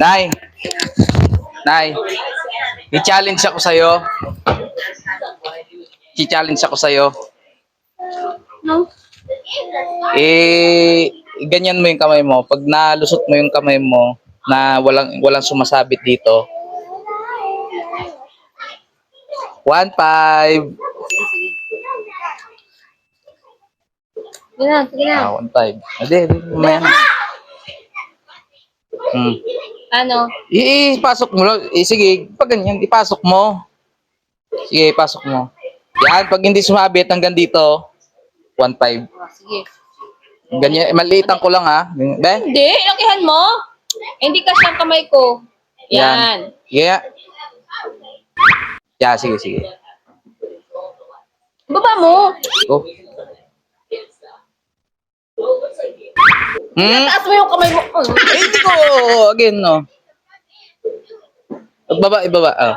Nay, Nay, i-challenge ako sa'yo. I-challenge ako sa'yo. No? Ganyan mo yung kamay mo. Pag nalusot mo yung kamay mo na walang sumasabit dito. 1-5. Sige na, sige na. 1-5. Hindi, mamaya na. Ano? Ipasok mo lang. Sige, pag ganyan, ipasok mo. Sige, ipasok mo. Yan, pag hindi sumabit hanggang dito, 1-5. Oh, sige. Ganyan, maliitan ko lang ha. Be? Hindi, lakihan mo. Hindi kasi ang kamay ko. Yan. Yeah. Yeah, sige, sige. Baba mo. Go. Taas mo yung kamay mo. Hindi ko. Again, no. Ibaba. Oh.